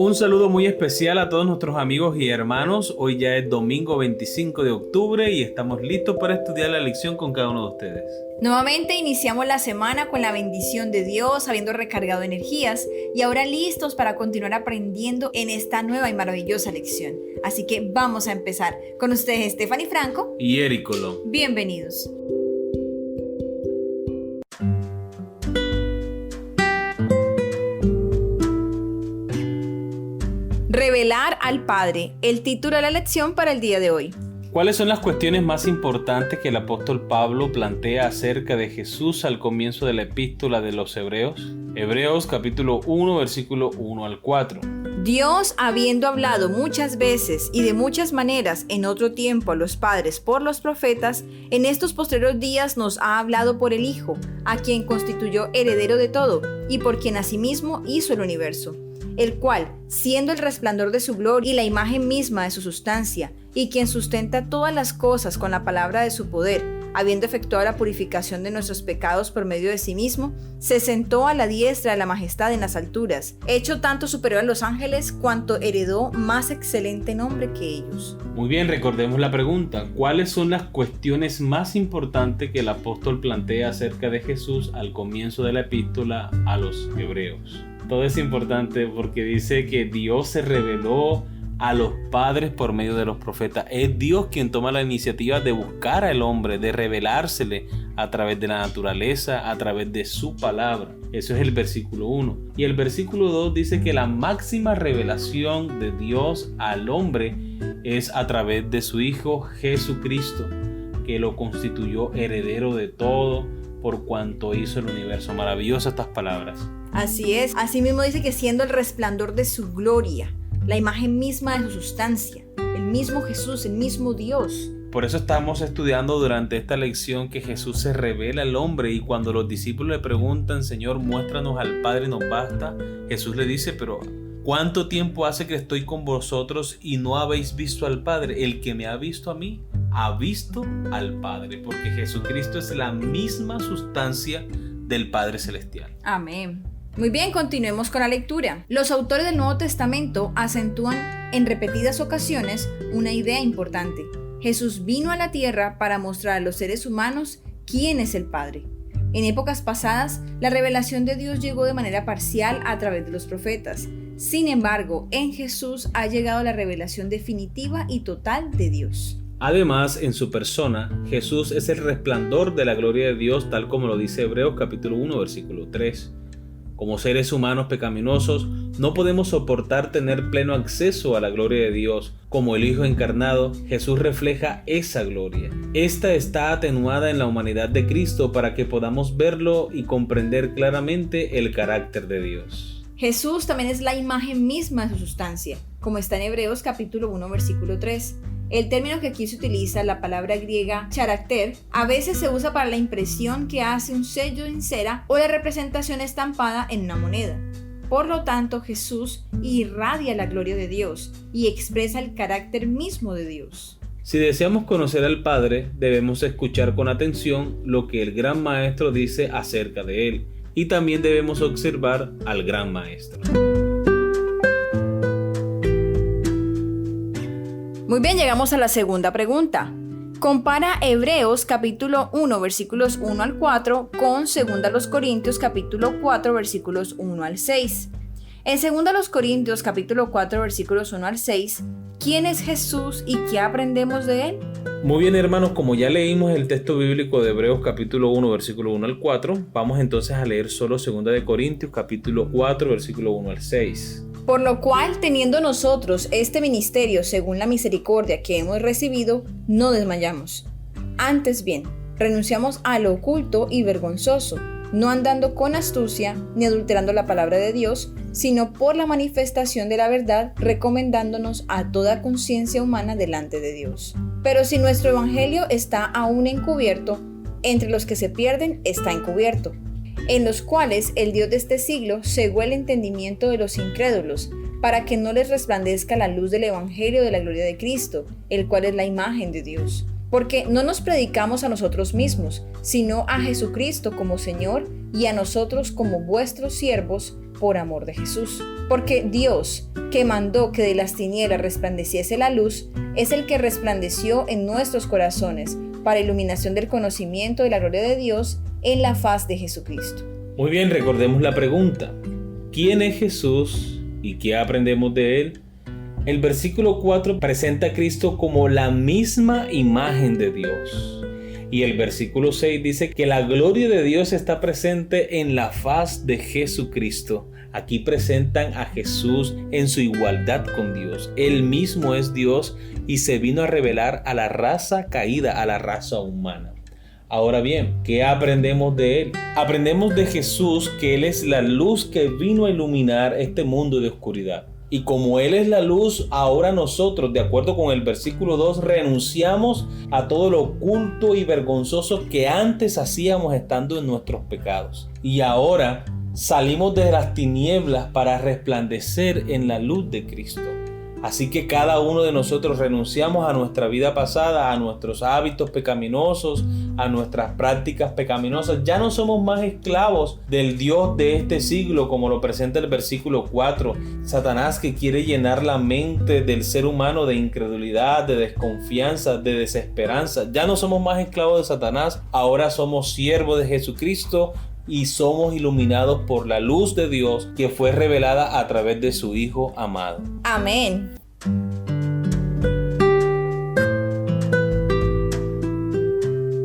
Un saludo muy especial a todos nuestros amigos y hermanos. Hoy ya es domingo 25 de octubre y estamos listos para estudiar la lección con cada uno de ustedes. Nuevamente iniciamos la semana con la bendición de Dios, habiendo recargado energías y ahora listos para continuar aprendiendo en esta nueva y maravillosa lección. Así que vamos a empezar. Con ustedes Stephanie Franco y Eric Colón. Bienvenidos. Revelar al Padre, el título de la lección para el día de hoy. ¿Cuáles son las cuestiones más importantes que el apóstol Pablo plantea acerca de Jesús al comienzo de la epístola de los Hebreos? Hebreos capítulo 1, versículo 1 al 4. Dios, habiendo hablado muchas veces y de muchas maneras en otro tiempo a los padres por los profetas, en estos postreros días nos ha hablado por el Hijo, a quien constituyó heredero de todo y por quien asimismo hizo el universo, el cual, siendo el resplandor de su gloria y la imagen misma de su sustancia, y quien sustenta todas las cosas con la palabra de su poder, habiendo efectuado la purificación de nuestros pecados por medio de sí mismo, se sentó a la diestra de la majestad en las alturas, hecho tanto superior a los ángeles, cuanto heredó más excelente nombre que ellos. Muy bien, recordemos la pregunta. ¿Cuáles son las cuestiones más importantes que el apóstol plantea acerca de Jesús al comienzo de la epístola a los Hebreos? Todo es importante porque dice que Dios se reveló a los padres por medio de los profetas. Es Dios quien toma la iniciativa de buscar al hombre, de revelársele a través de la naturaleza, a través de su palabra. Eso es el versículo 1. Y el versículo 2 dice que la máxima revelación de Dios al hombre es a través de su Hijo Jesucristo, que lo constituyó heredero de todo por cuanto hizo el universo. Maravillosas estas palabras. Así es. Asimismo dice que siendo el resplandor de su gloria, la imagen misma de su sustancia, el mismo Jesús, el mismo Dios. Por eso estamos estudiando durante esta lección que Jesús se revela al hombre, y cuando los discípulos le preguntan, Señor, muéstranos al Padre, nos basta, Jesús le dice, pero ¿cuánto tiempo hace que estoy con vosotros y no habéis visto al Padre? El que me ha visto a mí, ha visto al Padre, porque Jesucristo es la misma sustancia del Padre Celestial. Amén. Muy bien, continuemos con la lectura. Los autores del Nuevo Testamento acentúan en repetidas ocasiones una idea importante. Jesús vino a la tierra para mostrar a los seres humanos quién es el Padre. En épocas pasadas, la revelación de Dios llegó de manera parcial a través de los profetas. Sin embargo, en Jesús ha llegado la revelación definitiva y total de Dios. Además, en su persona, Jesús es el resplandor de la gloria de Dios, tal como lo dice Hebreos capítulo 1, versículo 3. Como seres humanos pecaminosos, no podemos soportar tener pleno acceso a la gloria de Dios. Como el Hijo encarnado, Jesús refleja esa gloria. Esta está atenuada en la humanidad de Cristo para que podamos verlo y comprender claramente el carácter de Dios. Jesús también es la imagen misma de su sustancia, como está en Hebreos capítulo 1, versículo 3. El término que aquí se utiliza, la palabra griega character, a veces se usa para la impresión que hace un sello en cera o la representación estampada en una moneda. Por lo tanto, Jesús irradia la gloria de Dios y expresa el carácter mismo de Dios. Si deseamos conocer al Padre, debemos escuchar con atención lo que el Gran Maestro dice acerca de Él, y también debemos observar al Gran Maestro. Muy bien, llegamos a la segunda pregunta. Compara Hebreos capítulo 1 versículos 1 al 4 con 2 Corintios capítulo 4 versículos 1 al 6. En 2 Corintios capítulo 4 versículos 1 al 6, ¿quién es Jesús y qué aprendemos de él? Muy bien, hermanos, como ya leímos el texto bíblico de Hebreos capítulo 1 versículo 1 al 4, vamos entonces a leer solo 2 Corintios capítulo 4 versículo 1 al 6. Por lo cual, teniendo nosotros este ministerio según la misericordia que hemos recibido, no desmayamos. Antes bien, renunciamos a lo oculto y vergonzoso, no andando con astucia ni adulterando la palabra de Dios, sino por la manifestación de la verdad, recomendándonos a toda conciencia humana delante de Dios. Pero si nuestro evangelio está aún encubierto, entre los que se pierden está encubierto, en los cuales el Dios de este siglo cegó el entendimiento de los incrédulos, para que no les resplandezca la luz del evangelio de la gloria de Cristo, el cual es la imagen de Dios. porque no nos predicamos a nosotros mismos, sino a Jesucristo como Señor y a nosotros como vuestros siervos por amor de Jesús. Porque Dios, que mandó que de las tinieblas resplandeciese la luz, es el que resplandeció en nuestros corazones para iluminación del conocimiento de la gloria de Dios en la faz de Jesucristo. Muy bien, recordemos la pregunta. ¿Quién es Jesús y qué aprendemos de él? El versículo 4 presenta a Cristo como la misma imagen de Dios. Y el versículo 6 dice que la gloria de Dios está presente en la faz de Jesucristo. Aquí presentan a Jesús en su igualdad con Dios. Él mismo es Dios y se vino a revelar a la raza caída, a la raza humana. Ahora bien, ¿qué aprendemos de él? Aprendemos de Jesús que Él es la luz que vino a iluminar este mundo de oscuridad. Y como Él es la luz, ahora nosotros, de acuerdo con el versículo 2, renunciamos a todo lo oculto y vergonzoso que antes hacíamos estando en nuestros pecados. Y ahora salimos de las tinieblas para resplandecer en la luz de Cristo. Así que cada uno de nosotros renunciamos a nuestra vida pasada, a nuestros hábitos pecaminosos, a nuestras prácticas pecaminosas. Ya no somos más esclavos del Dios de este siglo, como lo presenta el versículo 4. Satanás, que quiere llenar la mente del ser humano de incredulidad, de desconfianza, de desesperanza. Ya no somos más esclavos de Satanás, ahora somos siervos de Jesucristo y somos iluminados por la luz de Dios que fue revelada a través de su Hijo amado. Amén.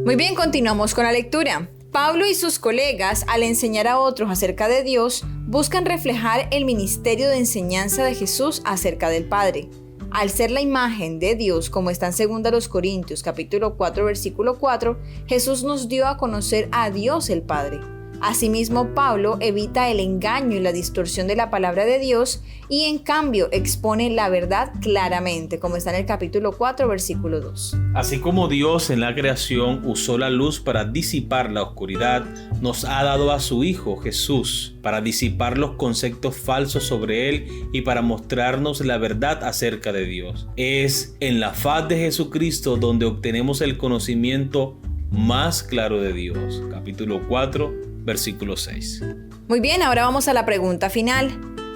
Muy bien, continuamos con la lectura. Pablo y sus colegas, al enseñar a otros acerca de Dios, buscan reflejar el ministerio de enseñanza de Jesús acerca del Padre. Al ser la imagen de Dios, como está en 2 Corintios capítulo 4, versículo 4, Jesús nos dio a conocer a Dios el Padre. Asimismo, Pablo evita el engaño y la distorsión de la palabra de Dios y en cambio expone la verdad claramente, como está en el capítulo 4, versículo 2. Así como Dios en la creación usó la luz para disipar la oscuridad, nos ha dado a su Hijo Jesús para disipar los conceptos falsos sobre Él y para mostrarnos la verdad acerca de Dios. Es en la faz de Jesucristo donde obtenemos el conocimiento más claro de Dios. Capítulo 4, versículo 6. Muy bien, ahora vamos a la pregunta final.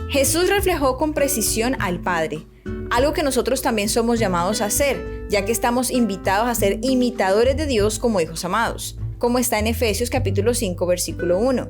Jesús reflejó con precisión al Padre, algo que nosotros también somos llamados a hacer, ya que estamos invitados a ser imitadores de Dios como hijos amados, como está en Efesios capítulo 5, versículo 1.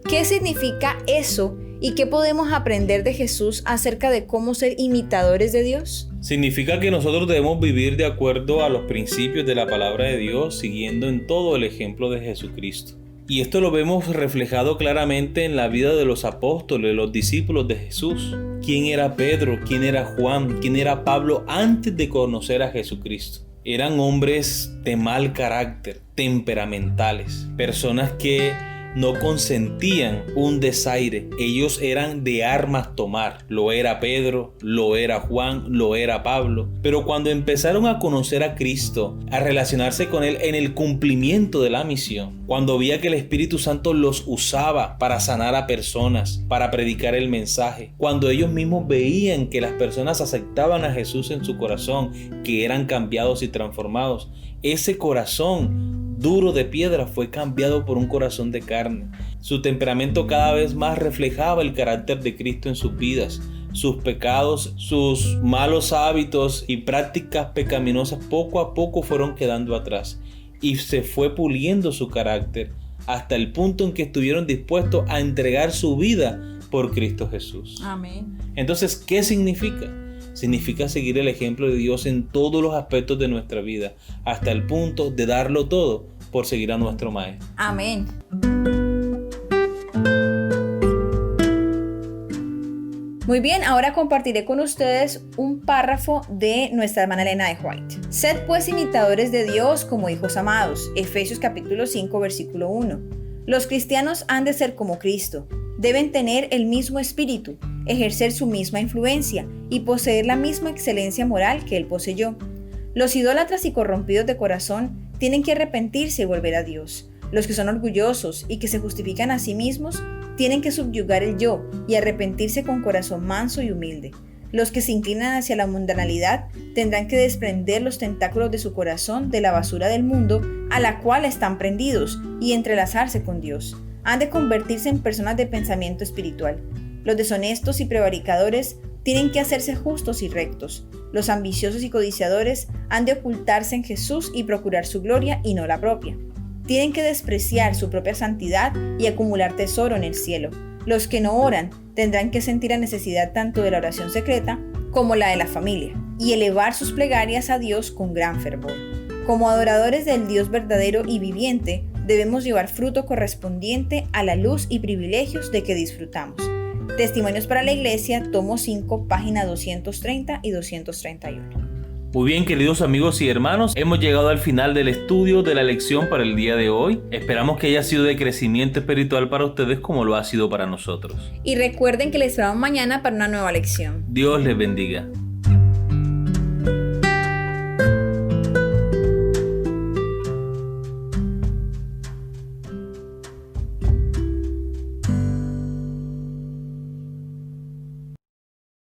¿Qué significa eso y qué podemos aprender de Jesús acerca de cómo ser imitadores de Dios? Significa que nosotros debemos vivir de acuerdo a los principios de la palabra de Dios, siguiendo en todo el ejemplo de Jesucristo. Y esto lo vemos reflejado claramente en la vida de los apóstoles, los discípulos de Jesús. ¿Quién era Pedro? ¿Quién era Juan? ¿Quién era Pablo antes de conocer a Jesucristo? Eran hombres de mal carácter, temperamentales, personas que no consentían un desaire. Ellos eran de armas tomar. Lo era Pedro, lo era Juan, lo era Pablo. Pero cuando empezaron a conocer a Cristo, a relacionarse con Él en el cumplimiento de la misión, cuando veía que el Espíritu Santo los usaba para sanar a personas, para predicar el mensaje, cuando ellos mismos veían que las personas aceptaban a Jesús en su corazón, que eran cambiados y transformados, ese corazón duro de piedra fue cambiado por un corazón de carne. Su temperamento cada vez más reflejaba el carácter de Cristo en sus vidas. Sus pecados, sus malos hábitos y prácticas pecaminosas poco a poco fueron quedando atrás y se fue puliendo su carácter hasta el punto en que estuvieron dispuestos a entregar su vida por Cristo Jesús. Amén. Entonces, ¿qué significa? Significa seguir el ejemplo de Dios en todos los aspectos de nuestra vida, hasta el punto de darlo todo por seguir a nuestro Maestro. Amén. Muy bien, ahora compartiré con ustedes un párrafo de nuestra hermana Elena de White. Sed pues imitadores de Dios como hijos amados. Efesios capítulo 5, versículo 1. Los cristianos han de ser como Cristo. Deben tener el mismo espíritu, ejercer su misma influencia y poseer la misma excelencia moral que Él poseyó. Los idólatras y corrompidos de corazón tienen que arrepentirse y volver a Dios. Los que son orgullosos y que se justifican a sí mismos tienen que subyugar el yo y arrepentirse con corazón manso y humilde. Los que se inclinan hacia la mundanalidad tendrán que desprender los tentáculos de su corazón de la basura del mundo a la cual están prendidos y entrelazarse con Dios. Han de convertirse en personas de pensamiento espiritual. Los deshonestos y prevaricadores tienen que hacerse justos y rectos. Los ambiciosos y codiciadores han de ocultarse en Jesús y procurar su gloria y no la propia. Tienen que despreciar su propia santidad y acumular tesoro en el cielo. Los que no oran tendrán que sentir la necesidad tanto de la oración secreta como la de la familia y elevar sus plegarias a Dios con gran fervor. Como adoradores del Dios verdadero y viviente, debemos llevar fruto correspondiente a la luz y privilegios de que disfrutamos. Testimonios para la Iglesia, tomo 5, página 230 y 231. Muy bien, queridos amigos y hermanos, hemos llegado al final del estudio de la lección para el día de hoy. Esperamos que haya sido de crecimiento espiritual para ustedes como lo ha sido para nosotros. Y recuerden que les esperamos mañana para una nueva lección. Dios les bendiga.